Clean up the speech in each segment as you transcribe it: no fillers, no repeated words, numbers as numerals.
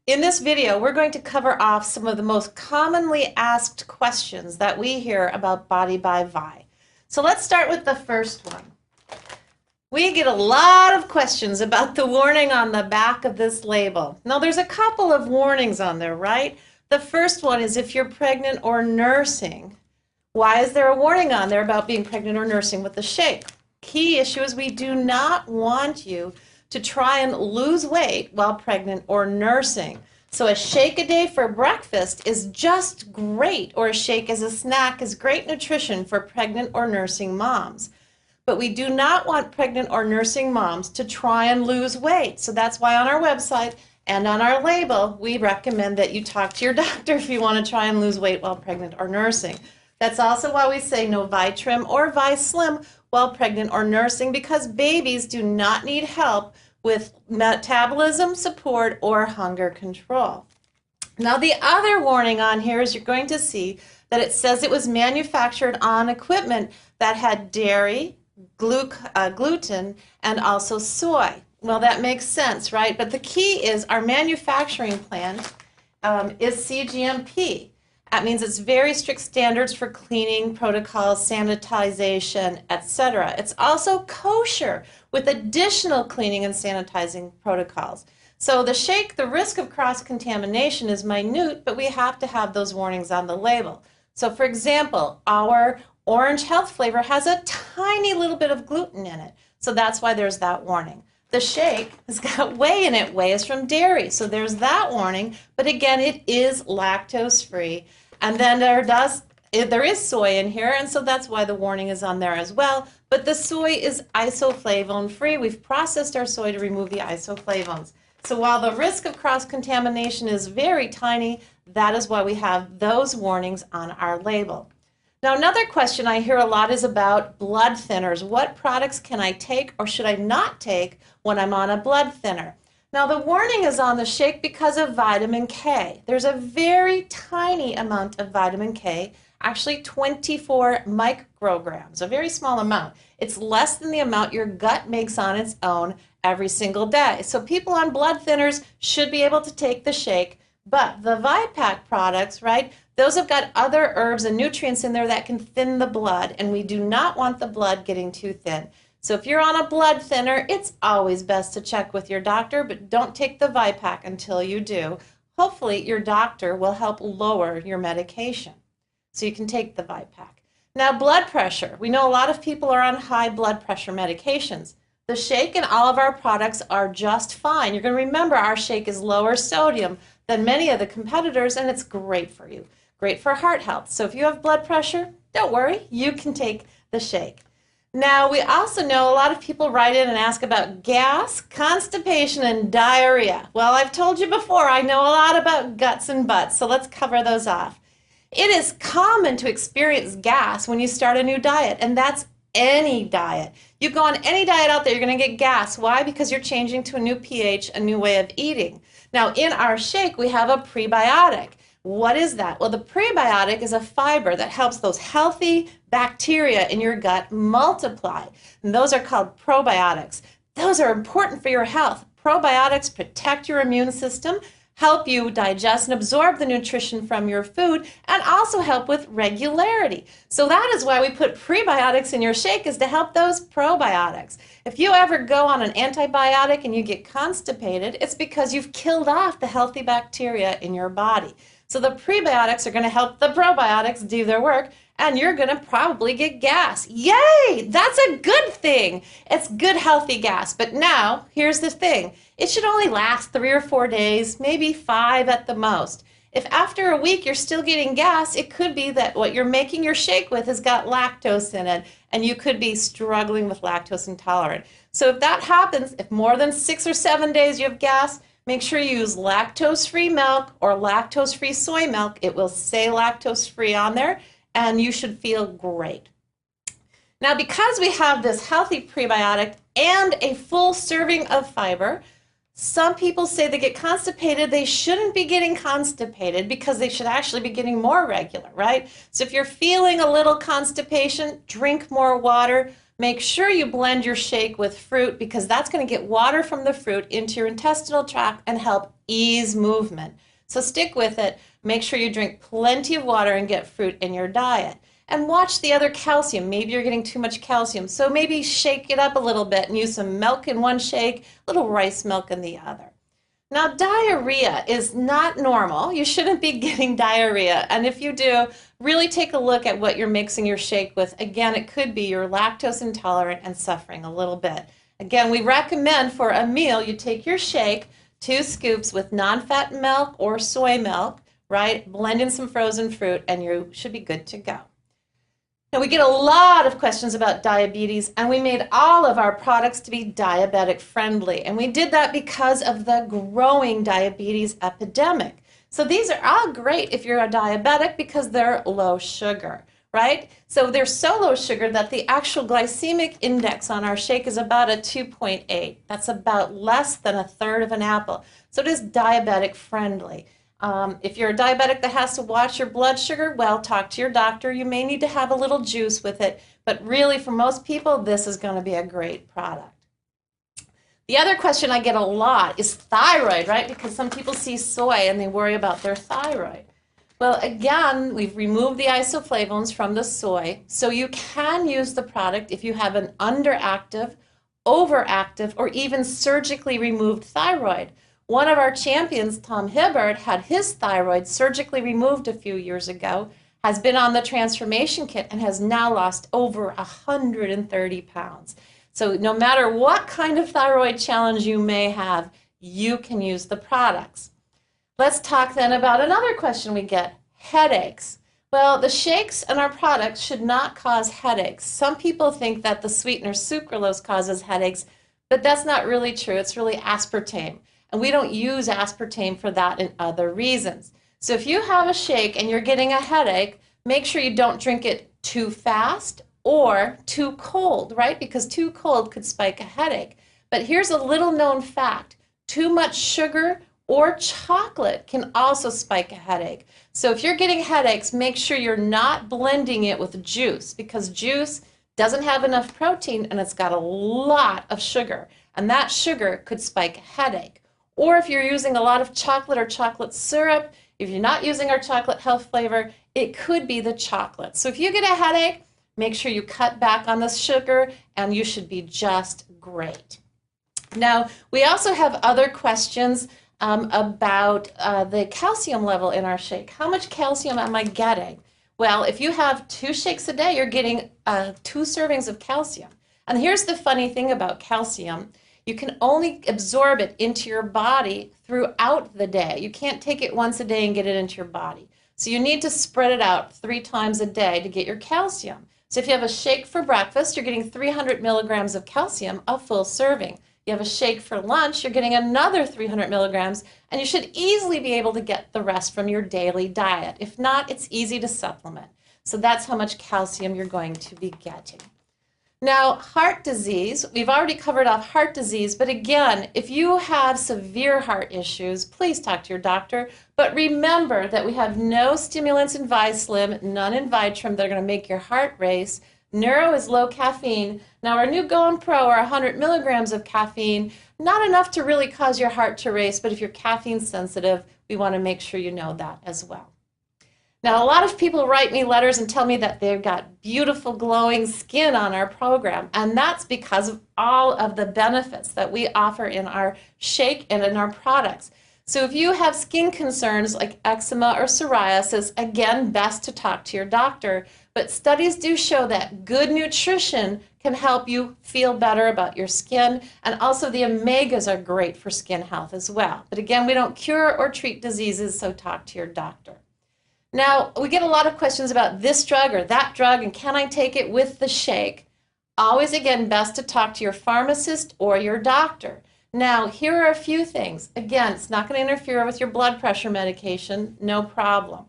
In this video, we're going to cover off some of the most commonly asked questions that we hear about Body by Vi. So let's start with the first one. We get a lot of questions about the warning on the back of this label. Now, there's a couple of warnings on there, right? The first one is if you're pregnant or nursing. Why is there a warning on there about being pregnant or nursing with the shake? Key issue is we do not want you to try and lose weight while pregnant or nursing. So a shake a day for breakfast is just great, or a shake as a snack is great nutrition for pregnant or nursing moms. But we do not want pregnant or nursing moms to try and lose weight. So that's why on our website and on our label, we recommend that you talk to your doctor if you want to try and lose weight while pregnant or nursing. That's also why we say no ViTrim or ViSlim while pregnant or nursing, because babies do not need help with metabolism support or hunger control. Now, the other warning on here is you're going to see that it says it was manufactured on equipment that had dairy, gluten, and also soy. Well, that makes sense, right? But the key is our manufacturing plant is CGMP. That means it's very strict standards for cleaning protocols, sanitization, etc. It's also kosher with additional cleaning and sanitizing protocols. So the shake, the risk of cross-contamination is minute, but we have to have those warnings on the label. So for example, our orange health flavor has a tiny little bit of gluten in it. So that's why there's that warning. The shake has got whey in it. Whey is from dairy, so there's that warning. But again, it is lactose-free. And then there is soy in here, and so that's why the warning is on there as well. But the soy is isoflavone-free. We've processed our soy to remove the isoflavones. So while the risk of cross-contamination is very tiny, that is why we have those warnings on our label. Now, another question I hear a lot is about blood thinners. What products can I take or should I not take when I'm on a blood thinner? Now, the warning is on the shake because of vitamin K. There's a very tiny amount of vitamin K, actually 24 micrograms, a very small amount. It's less than the amount your gut makes on its own every single day. So people on blood thinners should be able to take the shake, but the ViPack products, right, those have got other herbs and nutrients in there that can thin the blood, and we do not want the blood getting too thin. So if you're on a blood thinner, it's always best to check with your doctor, but don't take the ViPack until you do. Hopefully your doctor will help lower your medication so you can take the ViPack. Now, blood pressure. We know a lot of people are on high blood pressure medications. The shake and all of our products are just fine. You're going to remember our shake is lower sodium than many of the competitors, and it's great for you. Great for heart health. So if you have blood pressure, don't worry, you can take the shake. Now, we also know a lot of people write in and ask about gas, constipation, and diarrhea. Well, I've told you before, I know a lot about guts and butts, so let's cover those off. It is common to experience gas when you start a new diet, and that's any diet. You go on any diet out there, you're going to get gas. Why? Because you're changing to a new pH, a new way of eating. Now, in our shake, we have a prebiotic. What is that? Well, the prebiotic is a fiber that helps those healthy bacteria in your gut multiply. And those are called probiotics. Those are important for your health. Probiotics protect your immune system, help you digest and absorb the nutrition from your food, and also help with regularity. So that is why we put prebiotics in your shake, is to help those probiotics. If you ever go on an antibiotic and you get constipated, it's because you've killed off the healthy bacteria in your body. So the prebiotics are going to help the probiotics do their work, and you're going to probably get gas. Yay! That's a good thing. It's good, healthy gas. But now, here's the thing. It should only last 3 or 4 days, maybe 5 at the most. If after a week you're still getting gas, it could be that what you're making your shake with has got lactose in it, and you could be struggling with lactose intolerant. So if that happens, if more than 6 or 7 days you have gas, make sure you use lactose-free milk or lactose-free soy milk. It will say lactose-free on there, and you should feel great. Now, because we have this healthy prebiotic and a full serving of fiber, some people say they get constipated. They shouldn't be getting constipated because they should actually be getting more regular, right? So if you're feeling a little constipation, drink more water. Make sure you blend your shake with fruit because that's going to get water from the fruit into your intestinal tract and help ease movement. So stick with it. Make sure you drink plenty of water and get fruit in your diet. And watch the other calcium. Maybe you're getting too much calcium. So maybe shake it up a little bit and use some milk in one shake, a little rice milk in the other. Now, diarrhea is not normal. You shouldn't be getting diarrhea. And if you do, really take a look at what you're mixing your shake with. Again, it could be you're lactose intolerant and suffering a little bit. Again, we recommend for a meal, you take your shake, 2 scoops with non-fat milk or soy milk, right? Blend in some frozen fruit and you should be good to go. Now, we get a lot of questions about diabetes, and we made all of our products to be diabetic friendly. And we did that because of the growing diabetes epidemic. So these are all great if you're a diabetic because they're low sugar, right? So they're so low sugar that the actual glycemic index on our shake is about a 2.8. That's about less than a third of an apple. So it is diabetic friendly. If you're a diabetic that has to watch your blood sugar, well, talk to your doctor. You may need to have a little juice with it, but really for most people, this is going to be a great product. The other question I get a lot is thyroid, right? Because some people see soy and they worry about their thyroid. Well, again, we've removed the isoflavones from the soy, so you can use the product if you have an underactive, overactive, or even surgically removed thyroid. One of our champions, Tom Hibbard, had his thyroid surgically removed a few years ago, has been on the transformation kit, and has now lost over 130 pounds. So no matter what kind of thyroid challenge you may have, you can use the products. Let's talk then about another question we get, headaches. Well, the shakes and our products should not cause headaches. Some people think that the sweetener sucralose causes headaches, but that's not really true. It's really aspartame. And we don't use aspartame for that and other reasons. So if you have a shake and you're getting a headache, make sure you don't drink it too fast or too cold, right? Because too cold could spike a headache. But here's a little known fact. Too much sugar or chocolate can also spike a headache. So if you're getting headaches, make sure you're not blending it with juice because juice doesn't have enough protein and it's got a lot of sugar. And that sugar could spike a headache. Or if you're using a lot of chocolate or chocolate syrup, if you're not using our chocolate health flavor, it could be the chocolate. So if you get a headache, make sure you cut back on the sugar and you should be just great. Now, we also have other questions about the calcium level in our shake. How much calcium am I getting? Well, if you have 2 shakes a day, you're getting 2 servings of calcium. And here's the funny thing about calcium. You can only absorb it into your body throughout the day. You can't take it once a day and get it into your body. So you need to spread it out 3 times a day to get your calcium. So if you have a shake for breakfast, you're getting 300 milligrams of calcium, a full serving. You have a shake for lunch, you're getting another 300 milligrams, and you should easily be able to get the rest from your daily diet. If not, it's easy to supplement. So that's how much calcium you're going to be getting. Now, heart disease, we've already covered off heart disease, but again, if you have severe heart issues, please talk to your doctor. But remember that we have no stimulants in ViSlim, none in Vitrum that are going to make your heart race. Neuro is low caffeine. Now, our new Go and Pro are 100 milligrams of caffeine, not enough to really cause your heart to race, but if you're caffeine sensitive, we want to make sure you know that as well. Now, a lot of people write me letters and tell me that they've got beautiful glowing skin on our program, and that's because of all of the benefits that we offer in our shake and in our products. So if you have skin concerns like eczema or psoriasis, again, best to talk to your doctor. But studies do show that good nutrition can help you feel better about your skin, and also the omegas are great for skin health as well. But again, we don't cure or treat diseases, so talk to your doctor. Now, we get a lot of questions about this drug or that drug, and can I take it with the shake? Always, again, best to talk to your pharmacist or your doctor. Now, here are a few things. Again, it's not going to interfere with your blood pressure medication, no problem.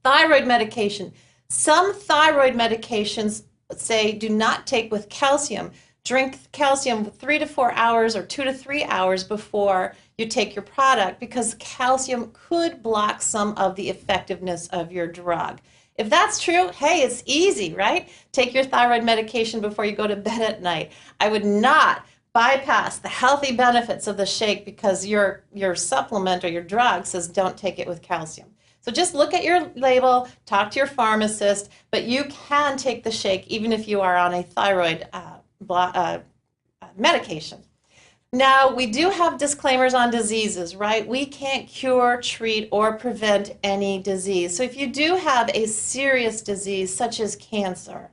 Thyroid medication. Some thyroid medications say do not take with calcium. Drink calcium 3 to 4 hours or 2 to 3 hours before you take your product because calcium could block some of the effectiveness of your drug. If that's true, hey, it's easy, right? Take your thyroid medication before you go to bed at night. I would not bypass the healthy benefits of the shake because your supplement or your drug says don't take it with calcium. So just look at your label, talk to your pharmacist, but you can take the shake even if you are on a thyroid medication. Now, we do have disclaimers on diseases, right? We can't cure, treat, or prevent any disease. So if you do have a serious disease such as cancer,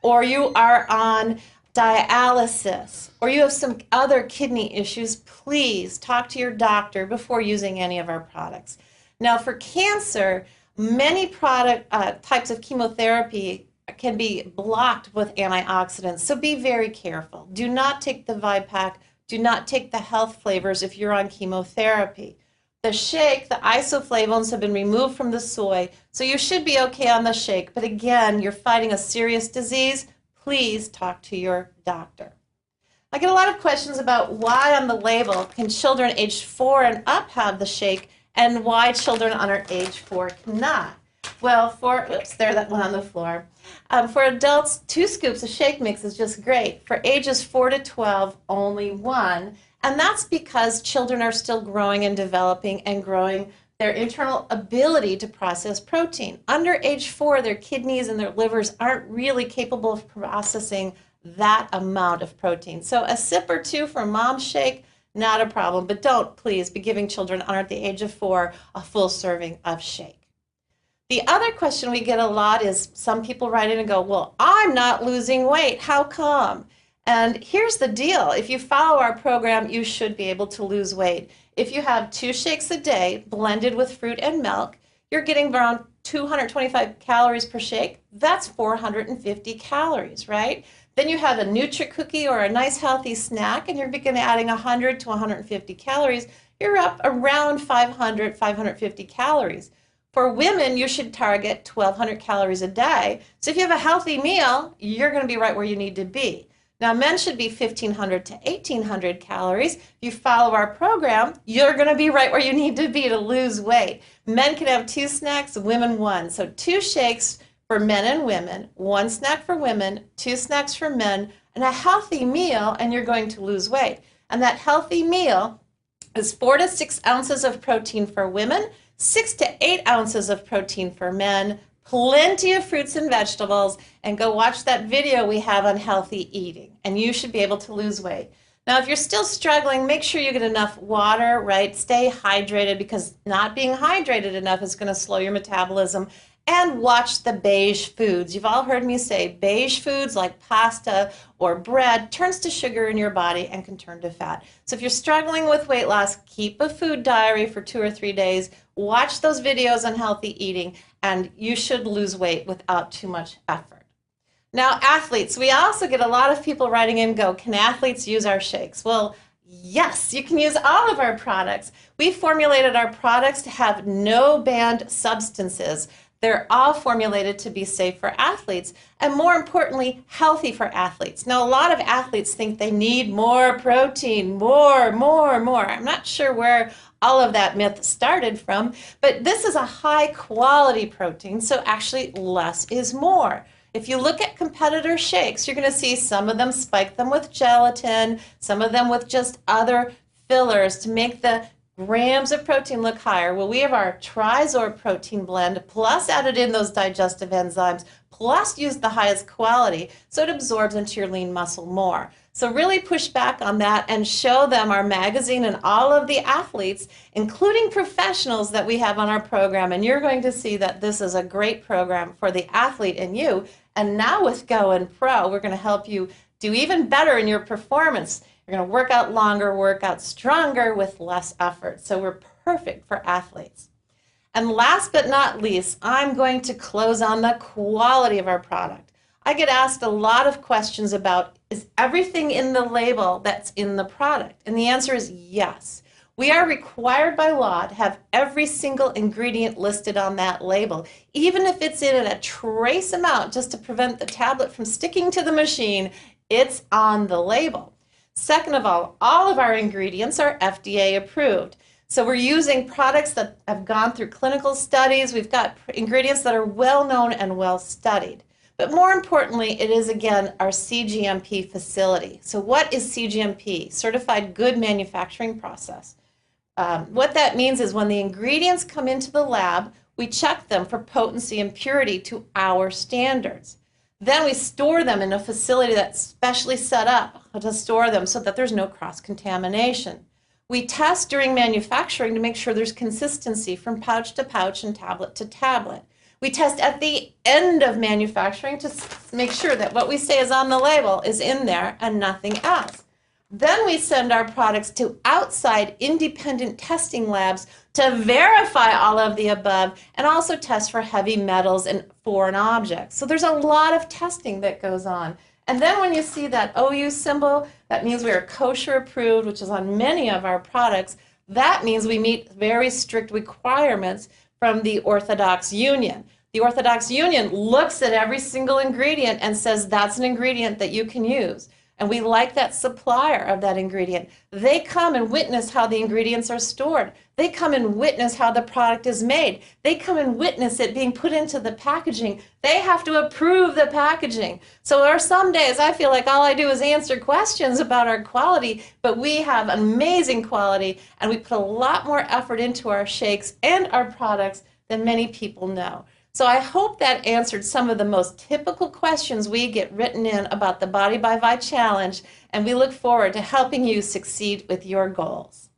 or you are on dialysis, or you have some other kidney issues, please talk to your doctor before using any of our products. Now, for cancer, many types of chemotherapy can be blocked with antioxidants, so be very careful. Do not take the ViPack. Do not take the health flavors if you're on chemotherapy. The shake, the isoflavones have been removed from the soy, so you should be okay on the shake. But again, you're fighting a serious disease. Please talk to your doctor. I get a lot of questions about why on the label can children aged 4 and up have the shake and why children under age 4 cannot. Well, oops, there, that one on the floor. For adults, 2 scoops of shake mix is just great. For ages 4 to 12, only 1. And that's because children are still growing and developing and growing their internal ability to process protein. Under age 4, their kidneys and their livers aren't really capable of processing that amount of protein. So a sip or 2 for mom's shake, not a problem. But don't, please, be giving children under the age of 4 a full serving of shake. The other question we get a lot is some people write in and go, well, I'm not losing weight. How come? And here's the deal. If you follow our program, you should be able to lose weight. If you have 2 shakes a day blended with fruit and milk, you're getting around 225 calories per shake. That's 450 calories, right? Then you have a Nutri-Cookie or a nice healthy snack, and you're beginning adding 100 to 150 calories. You're up around 500, 550 calories. For women, you should target 1,200 calories a day. So if you have a healthy meal, you're going to be right where you need to be. Now, men should be 1,500 to 1,800 calories. If you follow our program, you're going to be right where you need to be to lose weight. Men can have 2 snacks, women 1. So 2 shakes for men and women, 1 snack for women, 2 snacks for men, and a healthy meal, and you're going to lose weight. And that healthy meal is 4 to 6 ounces of protein for women, 6 to 8 ounces of protein for men, plenty of fruits and vegetables, and go watch that video we have on healthy eating, and you should be able to lose weight. Now, if you're still struggling, make sure you get enough water, right? Stay hydrated, because not being hydrated enough is going to slow your metabolism. And watch the beige foods. You've all heard me say beige foods like pasta or bread turns to sugar in your body and can turn to fat. So if you're struggling with weight loss, keep a food diary for 2 or 3 days. Watch those videos on healthy eating, and you should lose weight without too much effort. Now, athletes, we also get a lot of people writing in and go, can athletes use our shakes? Well, yes, you can use all of our products. We formulated our products to have no banned substances. They're all formulated to be safe for athletes and, more importantly, healthy for athletes. Now, a lot of athletes think they need more protein, more. I'm not sure where all of that myth started from, but this is a high quality protein, so actually less is more. If you look at competitor shakes, you're going to see some of them spike them with gelatin, some of them with just other fillers to make the grams of protein look higher. Well, we have our Tri-Sorb protein blend, plus added in those digestive enzymes, plus used the highest quality, so it absorbs into your lean muscle more. So really push back on that and show them our magazine and all of the athletes, including professionals that we have on our program, and you're going to see that this is a great program for the athlete and you. And now with Go and Pro, we're going to help you do even better in your performance. You're going to work out longer, work out stronger with less effort. So we're perfect for athletes. And last but not least, I'm going to close on the quality of our product. I get asked a lot of questions about, is everything in the label that's in the product? And the answer is yes. We are required by law to have every single ingredient listed on that label, even if it's in a trace amount, just to prevent the tablet from sticking to the machine. It's on the label. Second of all of our ingredients are FDA approved. So we're using products that have gone through clinical studies. We've got ingredients that are well known and well studied. But more importantly, it is, again, our CGMP facility. So what is CGMP? Certified Good Manufacturing Process. What that means is when the ingredients come into the lab, we check them for potency and purity to our standards. Then we store them in a facility that's specially set up to store them so that there's no cross-contamination. We test during manufacturing to make sure there's consistency from pouch to pouch and tablet to tablet. We test at the end of manufacturing to make sure that what we say is on the label is in there and nothing else. Then we send our products to outside independent testing labs to verify all of the above and also test for heavy metals and foreign objects. So there's a lot of testing that goes on. And then when you see that OU symbol, that means we are kosher approved, which is on many of our products. That means we meet very strict requirements from the Orthodox Union. The Orthodox Union looks at every single ingredient and says that's an ingredient that you can use. And we like that supplier of that ingredient. They come and witness how the ingredients are stored. They come and witness how the product is made. They come and witness it being put into the packaging. They have to approve the packaging. So there are some days I feel like all I do is answer questions about our quality, but we have amazing quality and we put a lot more effort into our shakes and our products than many people know. So I hope that answered some of the most typical questions we get written in about the Body by Vi Challenge, and we look forward to helping you succeed with your goals.